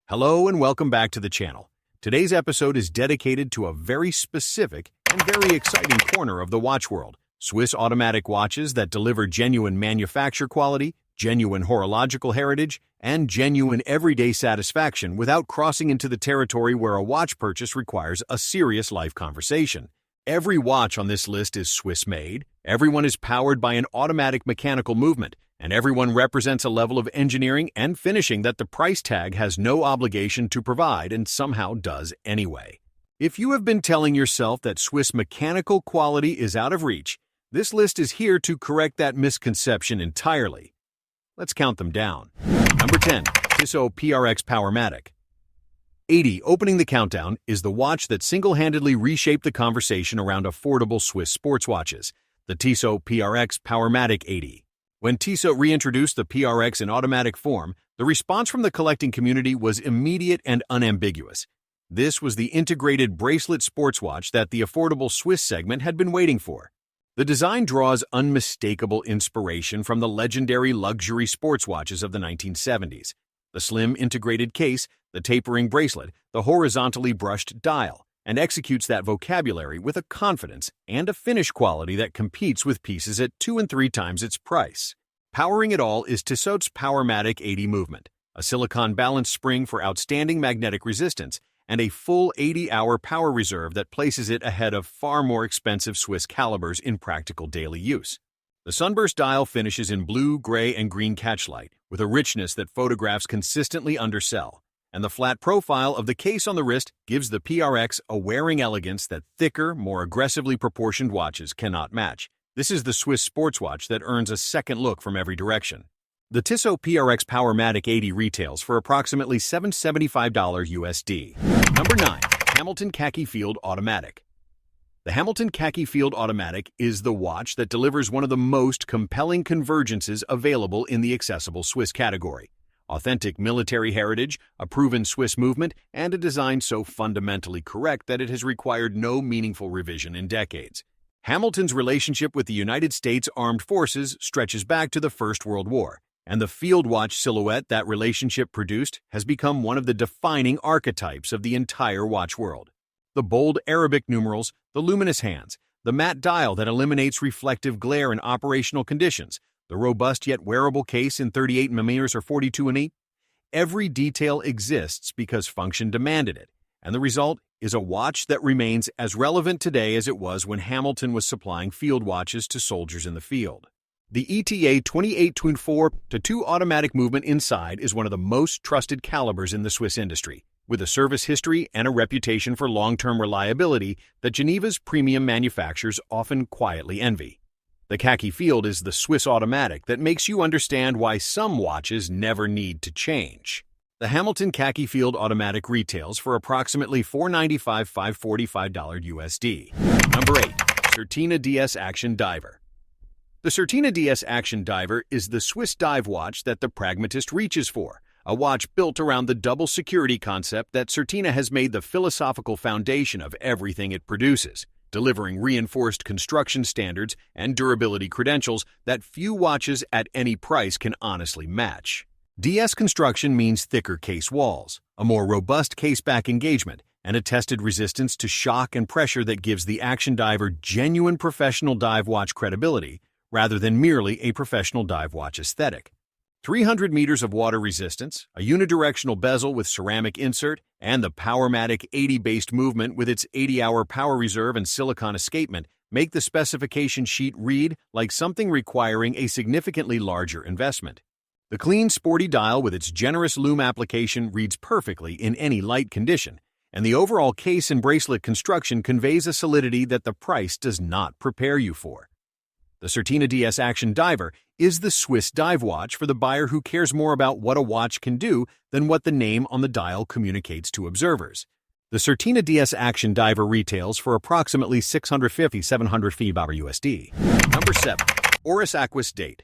Hello and welcome back to the channel. Today's episode is dedicated to a very specific and very exciting corner of the watch world: Swiss automatic watches that deliver genuine manufacture quality, genuine horological heritage, and genuine everyday satisfaction without crossing into the territory where a watch purchase requires a serious life conversation. Every watch on this list is Swiss-made, everyone is powered by an automatic mechanical movement, and everyone represents a level of engineering and finishing that the price tag has no obligation to provide and somehow does anyway. If you have been telling yourself that Swiss mechanical quality is out of reach, this list is here to correct that misconception entirely. Let's count them down. Number 10. Tissot PRX Powermatic. 80, opening the countdown, is the watch that single-handedly reshaped the conversation around affordable Swiss sports watches, the Tissot PRX Powermatic 80. When Tissot reintroduced the PRX in automatic form, the response from the collecting community was immediate and unambiguous. This was the integrated bracelet sports watch that the affordable Swiss segment had been waiting for. The design draws unmistakable inspiration from the legendary luxury sports watches of the 1970s. The slim integrated case, the tapering bracelet, the horizontally brushed dial, and executes that vocabulary with a confidence and a finish quality that competes with pieces at 2 and 3 times its price. Powering it all is Tissot's Powermatic 80 movement, a silicon balance spring for outstanding magnetic resistance, and a full 80-hour power reserve that places it ahead of far more expensive Swiss calibers in practical daily use. The sunburst dial finishes in blue, gray, and green catchlight, with a richness that photographs consistently undersell, and the flat profile of the case on the wrist gives the PRX a wearing elegance that thicker, more aggressively proportioned watches cannot match. This is the Swiss sports watch that earns a second look from every direction. The Tissot PRX Powermatic 80 retails for approximately $775 USD. Number 9. Hamilton Khaki Field Automatic. The Hamilton Khaki Field Automatic is the watch that delivers one of the most compelling convergences available in the accessible Swiss category: authentic military heritage, a proven Swiss movement, and a design so fundamentally correct that it has required no meaningful revision in decades. Hamilton's relationship with the United States Armed Forces stretches back to the First World War, and the field watch silhouette that relationship produced has become one of the defining archetypes of the entire watch world. The bold Arabic numerals, the luminous hands, the matte dial that eliminates reflective glare in operational conditions, the robust yet wearable case in 38mm or 42mm, every detail exists because function demanded it, and the result is a watch that remains as relevant today as it was when Hamilton was supplying field watches to soldiers in the field. The ETA 28.4-2 automatic movement inside is one of the most trusted calibers in the Swiss industry, with a service history and a reputation for long-term reliability that Geneva's premium manufacturers often quietly envy. The Khaki Field is the Swiss automatic that makes you understand why some watches never need to change. The Hamilton Khaki Field Automatic retails for approximately $495–$545 USD. Number 8. Certina DS Action Diver. The Certina DS Action Diver is the Swiss dive watch that the pragmatist reaches for, a watch built around the double security concept that Certina has made the philosophical foundation of everything it produces, delivering reinforced construction standards and durability credentials that few watches at any price can honestly match. DS construction means thicker case walls, a more robust case back engagement, and a tested resistance to shock and pressure that gives the Action Diver genuine professional dive watch credibility rather than merely a professional dive watch aesthetic. 300 meters of water resistance, a unidirectional bezel with ceramic insert, and the Powermatic 80-based movement with its 80-hour power reserve and silicon escapement make the specification sheet read like something requiring a significantly larger investment. The clean, sporty dial with its generous lume application reads perfectly in any light condition, and the overall case and bracelet construction conveys a solidity that the price does not prepare you for. The Certina DS Action Diver is the Swiss dive watch for the buyer who cares more about what a watch can do than what the name on the dial communicates to observers. The Certina DS Action Diver retails for approximately $650–$700 USD. Number 7. Oris Aquis Date.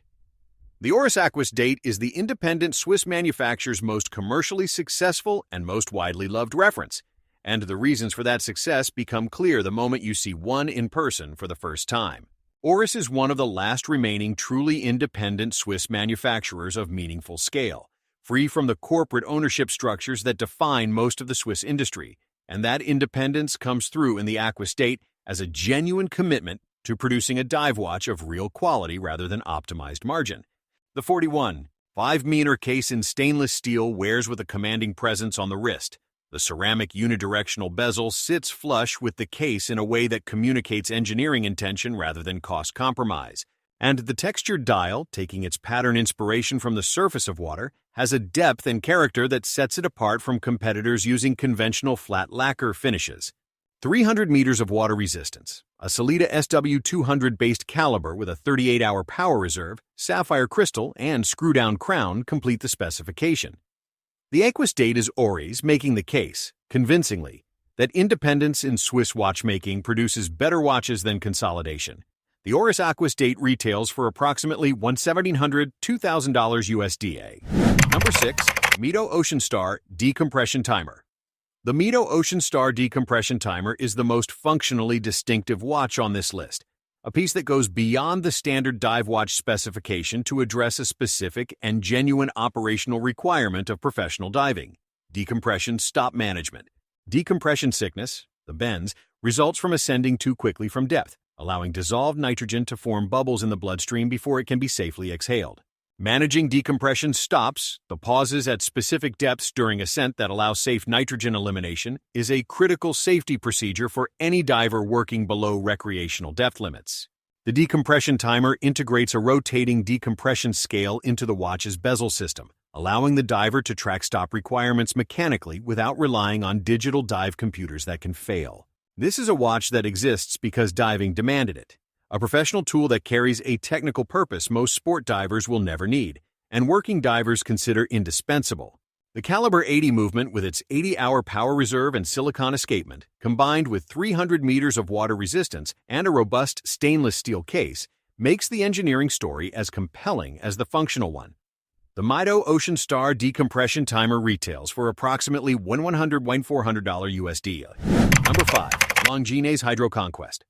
The Oris Aquis Date is the independent Swiss manufacturer's most commercially successful and most widely loved reference, and the reasons for that success become clear the moment you see one in person for the first time. Oris is one of the last remaining truly independent Swiss manufacturers of meaningful scale, free from the corporate ownership structures that define most of the Swiss industry, and that independence comes through in the Aquastate as a genuine commitment to producing a dive watch of real quality rather than optimized margin. The 41, 5-meter case in stainless steel wears with a commanding presence on the wrist. The ceramic unidirectional bezel sits flush with the case in a way that communicates engineering intention rather than cost compromise. And the textured dial, taking its pattern inspiration from the surface of water, has a depth and character that sets it apart from competitors using conventional flat lacquer finishes. 300 meters of water resistance, a Sellita SW200-based caliber with a 38-hour power reserve, sapphire crystal, and screw-down crown complete the specification. The Aquastate is Ori's making the case, convincingly, that independence in Swiss watchmaking produces better watches than consolidation. The Oris Aquastate retails for approximately $1,700 to $2,000 USDA. Number 6. Mito Ocean Star Decompression Timer. The Mito Ocean Star Decompression Timer is the most functionally distinctive watch on this list, a piece that goes beyond the standard dive watch specification to address a specific and genuine operational requirement of professional diving: decompression stop management. Decompression sickness, the bends, results from ascending too quickly from depth, allowing dissolved nitrogen to form bubbles in the bloodstream before it can be safely exhaled. Managing decompression stops, the pauses at specific depths during ascent that allow safe nitrogen elimination, is a critical safety procedure for any diver working below recreational depth limits. The decompression timer integrates a rotating decompression scale into the watch's bezel system, allowing the diver to track stop requirements mechanically without relying on digital dive computers that can fail. This is a watch that exists because diving demanded it, a professional tool that carries a technical purpose most sport divers will never need, and working divers consider indispensable. The Caliber 80 movement with its 80-hour power reserve and silicone escapement, combined with 300 meters of water resistance and a robust stainless steel case, makes the engineering story as compelling as the functional one. The Mito Ocean Star Decompression Timer retails for approximately $1,400 USD. Number 5. Longines Hydro Conquest.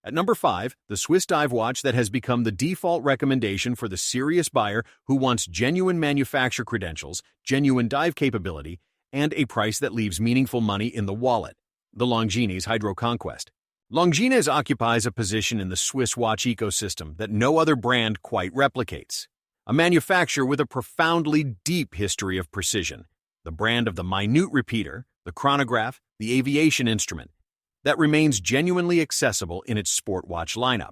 At number 5, the Swiss dive watch that has become the default recommendation for the serious buyer who wants genuine manufacturer credentials, genuine dive capability, and a price that leaves meaningful money in the wallet: the Longines Hydro Conquest. Longines occupies a position in the Swiss watch ecosystem that no other brand quite replicates. A manufacturer with a profoundly deep history of precision, the brand of the minute repeater, the chronograph, the aviation instrument, that remains genuinely accessible in its sport watch lineup.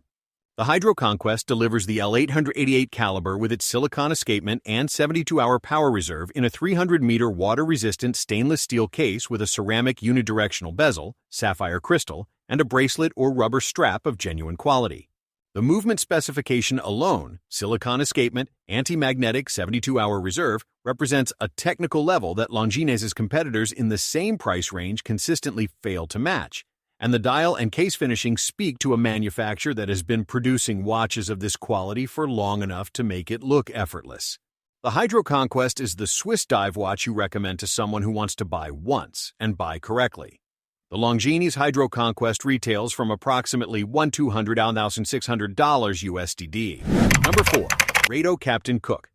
The Hydro Conquest delivers the L888 caliber with its silicone escapement and 72-hour power reserve in a 300-meter water-resistant stainless steel case with a ceramic unidirectional bezel, sapphire crystal, and a bracelet or rubber strap of genuine quality. The movement specification alone, silicone escapement, anti-magnetic 72-hour reserve, represents a technical level that Longines' competitors in the same price range consistently fail to match. And the dial and case finishing speak to a manufacturer that has been producing watches of this quality for long enough to make it look effortless. The Hydro Conquest is the Swiss dive watch you recommend to someone who wants to buy once and buy correctly. The Longines Hydro Conquest retails from approximately $1,200 to $1,600 USD. Number 4. Rado Captain Cook.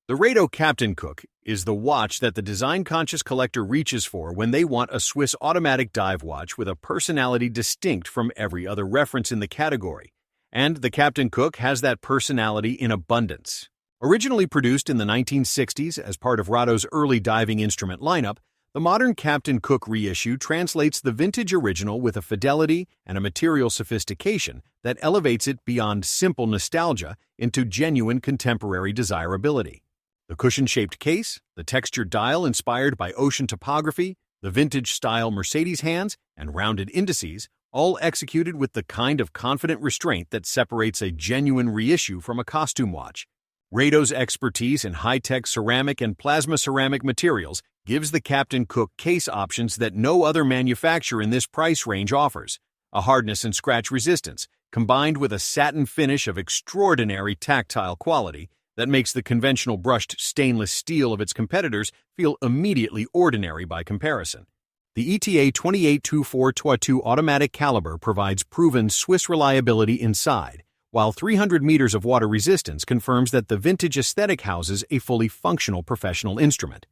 The Rado Captain Cook is the watch that the design-conscious collector reaches for when they want a Swiss automatic dive watch with a personality distinct from every other reference in the category. And the Captain Cook has that personality in abundance. Originally produced in the 1960s as part of Rado's early diving instrument lineup, the modern Captain Cook reissue translates the vintage original with a fidelity and a material sophistication that elevates it beyond simple nostalgia into genuine contemporary desirability. The cushion-shaped case, the textured dial inspired by ocean topography, the vintage-style Mercedes hands, and rounded indices, all executed with the kind of confident restraint that separates a genuine reissue from a costume watch. Rado's expertise in high-tech ceramic and plasma ceramic materials gives the Captain Cook case options that no other manufacturer in this price range offers: a hardness and scratch resistance, combined with a satin finish of extraordinary tactile quality that makes the conventional brushed stainless steel of its competitors feel immediately ordinary by comparison. The ETA 282422 automatic caliber provides proven Swiss reliability inside, while 300 meters of water resistance confirms that the vintage aesthetic houses a fully functional professional instrument.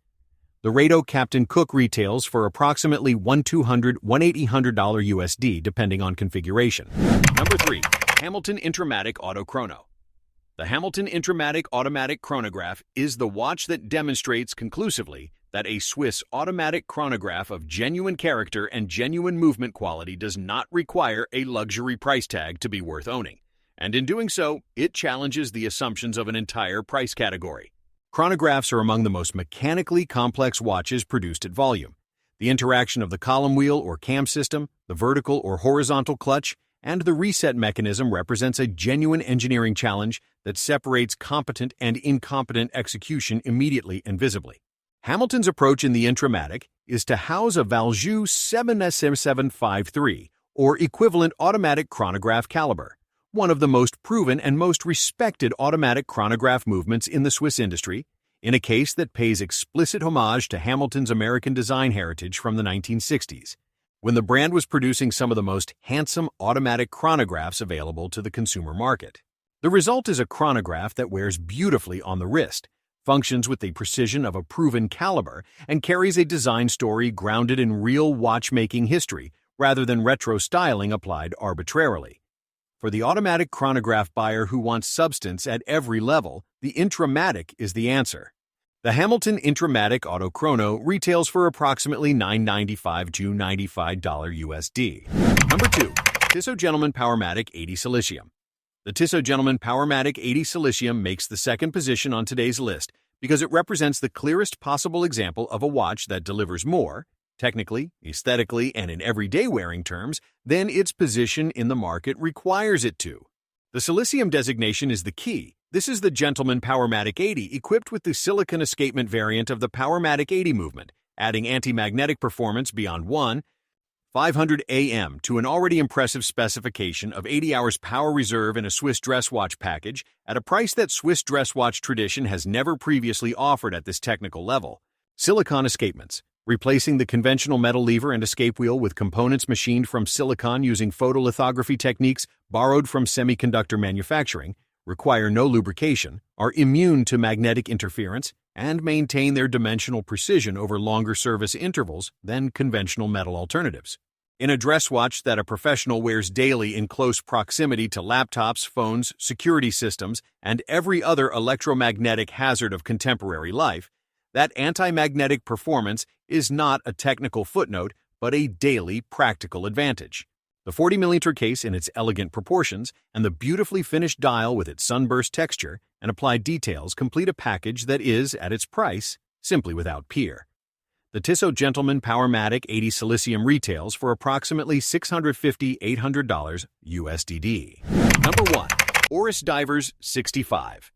The Rado Captain Cook retails for approximately $1,200–$1,800 USD depending on configuration. Number 3. Hamilton Intramatic Auto Chrono. The Hamilton Intramatic Automatic Chronograph is the watch that demonstrates conclusively that a Swiss automatic chronograph of genuine character and genuine movement quality does not require a luxury price tag to be worth owning. And in doing so, it challenges the assumptions of an entire price category. Chronographs are among the most mechanically complex watches produced at volume. The interaction of the column wheel or cam system, the vertical or horizontal clutch, and the reset mechanism represents a genuine engineering challenge that separates competent and incompetent execution immediately and visibly. Hamilton's approach in the Intramatic is to house a Valjoux 7SM753 or equivalent automatic chronograph caliber, one of the most proven and most respected automatic chronograph movements in the Swiss industry, in a case that pays explicit homage to Hamilton's American design heritage from the 1960s, when the brand was producing some of the most handsome automatic chronographs available to the consumer market. The result is a chronograph that wears beautifully on the wrist, functions with the precision of a proven caliber, and carries a design story grounded in real watchmaking history rather than retro styling applied arbitrarily. For the automatic chronograph buyer who wants substance at every level, the Intramatic is the answer. The Hamilton Intramatic Auto Chrono retails for approximately $995–$95 USD. Number 2. Tissot Gentleman Powermatic 80 Silicium. The Tissot Gentleman Powermatic 80 Silicium makes the second position on today's list because it represents the clearest possible example of a watch that delivers more, technically, aesthetically, and in everyday wearing terms, than its position in the market requires it to. The Silicium designation is the key. This is the Gentleman Powermatic 80 equipped with the silicon escapement variant of the Powermatic 80 movement, adding anti-magnetic performance beyond 500 AM to an already impressive specification of 80 hours power reserve in a Swiss dress watch package at a price that Swiss dress watch tradition has never previously offered at this technical level. Silicon escapements, replacing the conventional metal lever and escape wheel with components machined from silicon using photolithography techniques borrowed from semiconductor manufacturing, require no lubrication, are immune to magnetic interference, and maintain their dimensional precision over longer service intervals than conventional metal alternatives. In a dress watch that a professional wears daily in close proximity to laptops, phones, security systems, and every other electromagnetic hazard of contemporary life, that anti-magnetic performance is not a technical footnote, but a daily practical advantage. The 40mm case in its elegant proportions and the beautifully finished dial with its sunburst texture and applied details complete a package that is, at its price, simply without peer. The Tissot Gentleman Powermatic 80 Silicium retails for approximately $650–$800 USD. Number 1. Oris Divers 65.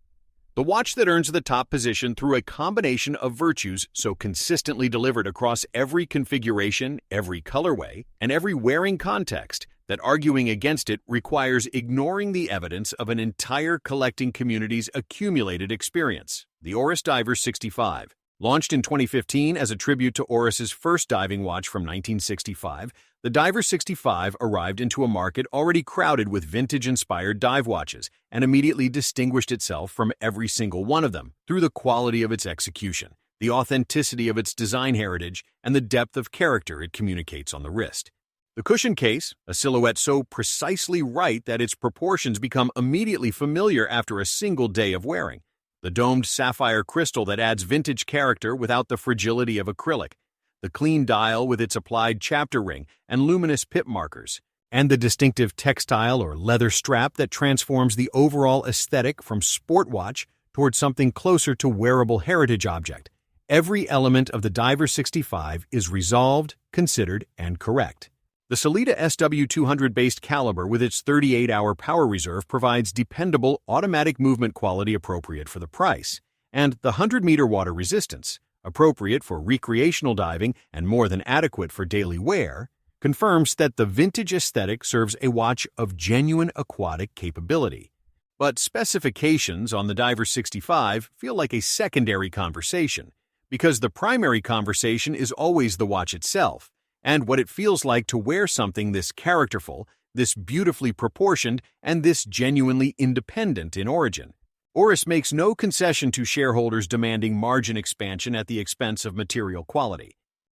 The watch that earns the top position through a combination of virtues so consistently delivered across every configuration, every colorway, and every wearing context that arguing against it requires ignoring the evidence of an entire collecting community's accumulated experience. The Oris Diver 65. Launched in 2015 as a tribute to Oris's first diving watch from 1965, the Diver 65 arrived into a market already crowded with vintage-inspired dive watches and immediately distinguished itself from every single one of them through the quality of its execution, the authenticity of its design heritage, and the depth of character it communicates on the wrist. The cushion case, a silhouette so precisely right that its proportions become immediately familiar after a single day of wearing. The domed sapphire crystal that adds vintage character without the fragility of acrylic, the clean dial with its applied chapter ring and luminous pip markers, and the distinctive textile or leather strap that transforms the overall aesthetic from sport watch toward something closer to wearable heritage object. Every element of the Diver 65 is resolved, considered, and correct. The Sellita SW200-based caliber with its 38-hour power reserve provides dependable automatic movement quality appropriate for the price, and the 100-meter water resistance, appropriate for recreational diving and more than adequate for daily wear, confirms that the vintage aesthetic serves a watch of genuine aquatic capability. But specifications on the Diver 65 feel like a secondary conversation, because the primary conversation is always the watch itself, and what it feels like to wear something this characterful, this beautifully proportioned, and this genuinely independent in origin. Oris makes no concession to shareholders demanding margin expansion at the expense of material quality.